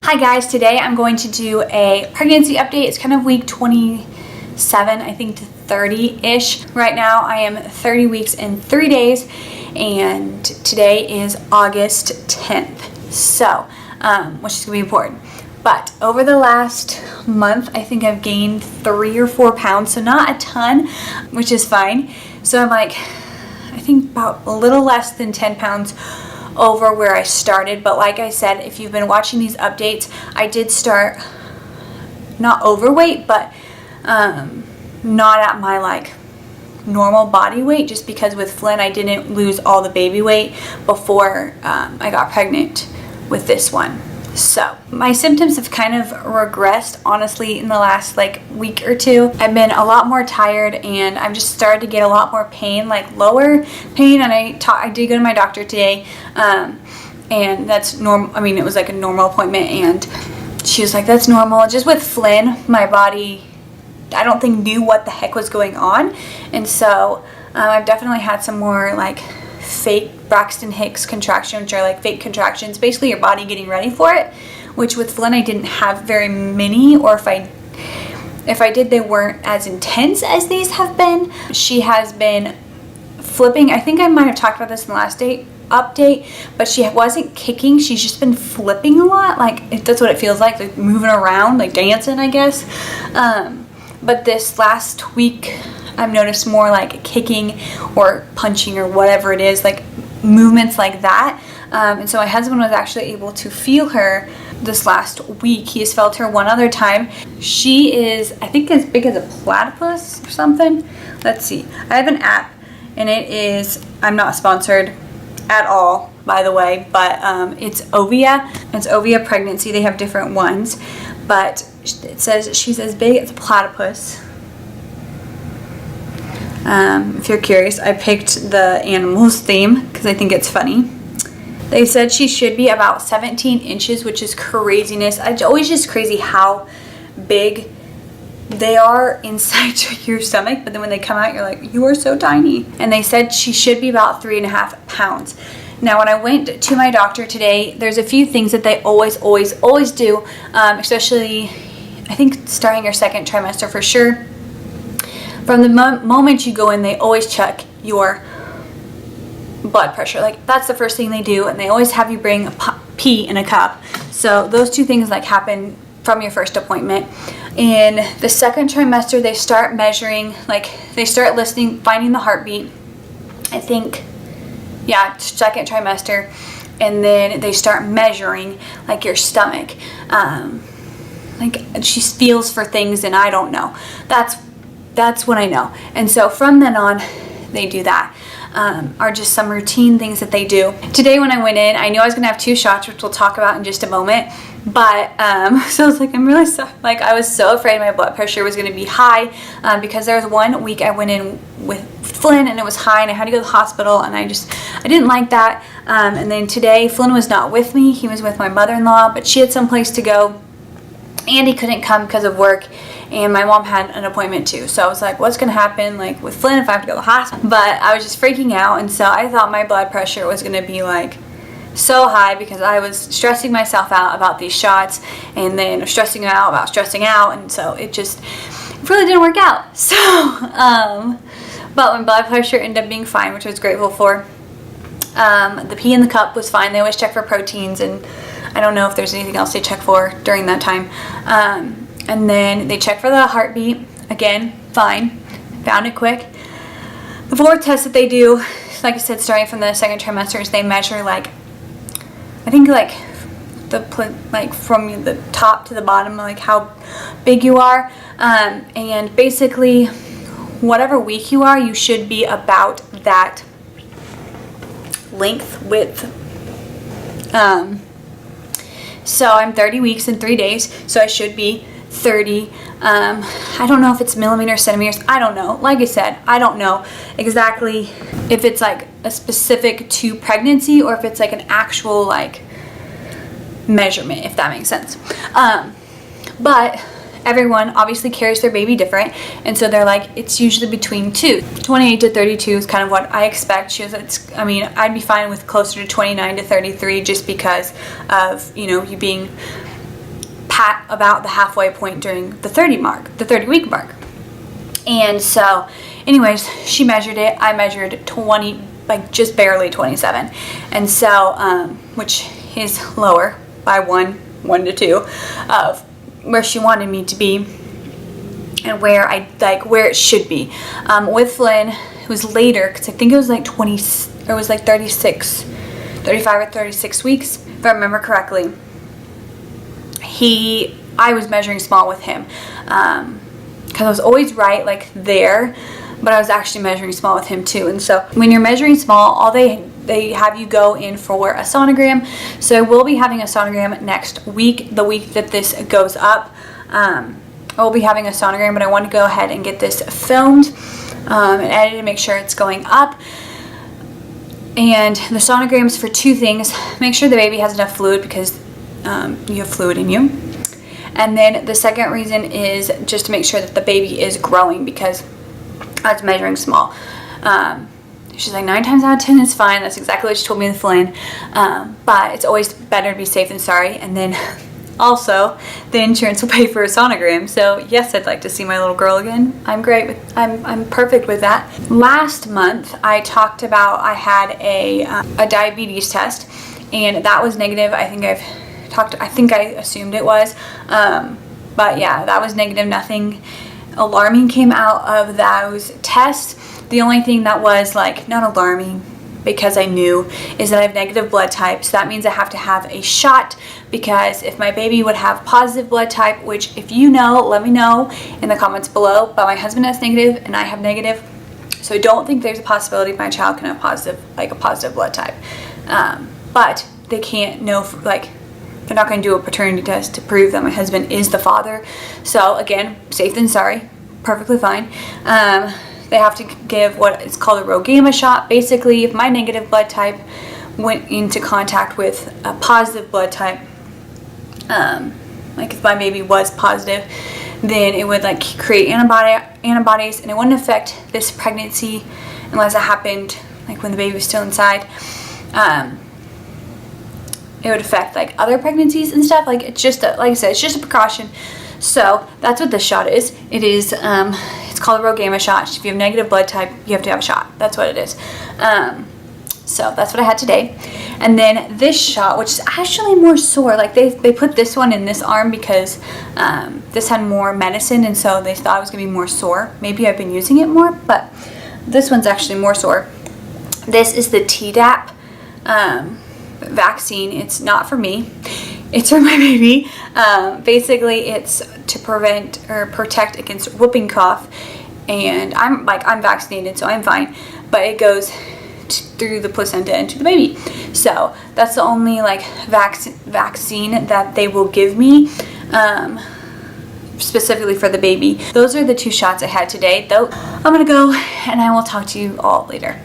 Hi guys, today I'm going to do a pregnancy update. It's kind of week 27, I think, to 30-ish. Right now I am 30 weeks and 3 days, and today is August 10th. So, which is going to be important. But over the last month, I think I've gained 3 or 4 pounds, so not a ton, which is fine. So I'm like, I think about a little less than 10 pounds over where I started. But like I said, if you've been watching these updates, I did start not overweight, but not at my like normal body weight, just because with Flynn I didn't lose all the baby weight before I got pregnant with this one. So my symptoms have kind of regressed, honestly, in the last like week or two. I've been a lot more tired, and I've just started to get a lot more pain, like lower pain. And I did go to my doctor today, and that's normal. I mean, it was like a normal appointment, and she was like, that's normal. Just with Flynn, my body, I don't think, knew what the heck was going on. And so I've definitely had some more like fake Braxton Hicks contractions, which are like fake contractions, basically your body getting ready for it, which with Flynn I didn't have very many, or if I did, they weren't as intense as these have been. She has been flipping. I think I might have talked about this in the last update, but she wasn't kicking, she's just been flipping a lot. Like, that's what it feels like moving around, like dancing, I guess. But this last week I've noticed more like kicking or punching or whatever it is, like movements like that. And so my husband was actually able to feel her this last week. He has felt her one other time. She is, I think, as big as a platypus or something. Let's see. I have an app, and it is, I'm not sponsored at all, by the way, but it's Ovia. It's Ovia Pregnancy. They have different ones, but it says she's as big as a platypus. If you're curious, I picked the animals theme because I think it's funny. They said she should be about 17 inches, which is craziness. It's always just crazy how big they are inside your stomach, but then when they come out, you're like, you are so tiny. And they said she should be about 3.5 pounds. Now, when I went to my doctor today, there's a few things that they always do, especially, I think, starting your second trimester for sure. From the moment you go in, they always check your blood pressure. Like, that's the first thing they do, and they always have you bring a pee in a cup. So those two things like happen from your first appointment. In the second trimester, they start measuring, like they start listening, finding the heartbeat. I think, yeah, second trimester, and then they start measuring like your stomach. Like, she feels for things, and I don't know. That's when I know. And so from then on, they do that. Are just some routine things that they do. Today when I went in, I knew I was gonna have 2 shots, which we'll talk about in just a moment. But so I was like, I'm really sorry. Like, I was so afraid my blood pressure was gonna be high, because there was one week I went in with Flynn and it was high, and I had to go to the hospital, and I didn't like that. And then today Flynn was not with me. He was with my mother-in-law, but she had someplace to go, and he couldn't come because of work, and my mom had an appointment too. So I was like, what's gonna happen like with Flynn if I have to go to the hospital? But I was just freaking out, and so I thought my blood pressure was gonna be like so high because I was stressing myself out about these shots, and then stressing out about stressing out, and so it really didn't work out. So but when blood pressure ended up being fine, which I was grateful for, the pee in the cup was fine. They always check for proteins, and I don't know if there's anything else they check for during that time. And then they check for the heartbeat. Again, fine. Found it quick. The 4th test that they do, like I said, starting from the second trimester, is they measure like, I think like from the top to the bottom, like how big you are. And basically, whatever week you are, you should be about that length, width. So I'm 30 weeks and 3 days, so I should be 30. I don't know if it's millimeters, centimeters, I don't know. Like I said, I don't know exactly if it's like a specific to pregnancy or if it's like an actual like measurement, if that makes sense. But everyone obviously carries their baby different, and so they're like, it's usually between 28 to 32 is kind of what I expect. She was, I mean, I'd be fine with closer to 29 to 33 just because of, you know, you being about the halfway point during the 30-week mark. And so anyways, she measured it. I measured 20, like just barely 27. And so, which is lower by 1 to 2 of where she wanted me to be and where it should be. With Flynn, it was later, because I think it was like 35 or 36 weeks, if I remember correctly. I was measuring small with him, because I was always right like there, but I was actually measuring small with him too. And so when you're measuring small, all they have you go in for a sonogram. So I will be having a sonogram next week, the week that this goes up. I will be having a sonogram, but I want to go ahead and get this filmed and edited to make sure it's going up. And the sonograms for 2 things: make sure the baby has enough fluid, because you have fluid in you. And then the second reason is just to make sure that the baby is growing, because I was measuring small. She's like, 9 times out of 10 it's fine. That's exactly what she told me with Flynn. But it's always better to be safe than sorry. And then also, the insurance will pay for a sonogram. So yes, I'd like to see my little girl again. I'm perfect with that. Last month, I talked about I had a diabetes test, and that was negative. I think I assumed it was. But yeah, that was negative. Nothing alarming came out of those tests. The only thing that was like not alarming, because I knew, is that I have negative blood type. So that means I have to have a shot, because if my baby would have positive blood type, which if you know, let me know in the comments below, but my husband has negative and I have negative. So I don't think there's a possibility my child can have a positive blood type. But they can't know, they're not going to do a paternity test to prove that my husband is the father. So again, safe than sorry, perfectly fine. They have to give what is called a RhoGamma shot. Basically, if my negative blood type went into contact with a positive blood type, like if my baby was positive, then it would like create antibodies, and it wouldn't affect this pregnancy unless it happened like when the baby was still inside. It would affect like other pregnancies and stuff. Like it's just like I said, it's just a precaution. So that's what this shot is. It is it's called a RhoGamma shot. If you have negative blood type, you have to have a shot. That's what it is. So that's what I had today. And then this shot, which is actually more sore. Like they put this one in this arm because this had more medicine, and so they thought it was gonna be more sore. Maybe I've been using it more, but this one's actually more sore. This is the Tdap vaccine. It's not for me, it's for my baby. Basically it's to prevent or protect against whooping cough, and I'm vaccinated, so I'm fine, but it goes through the placenta into the baby. So that's the only like vaccine that they will give me specifically for the baby. Those are the 2 shots I had today, though. I'm gonna go, and I will talk to you all later.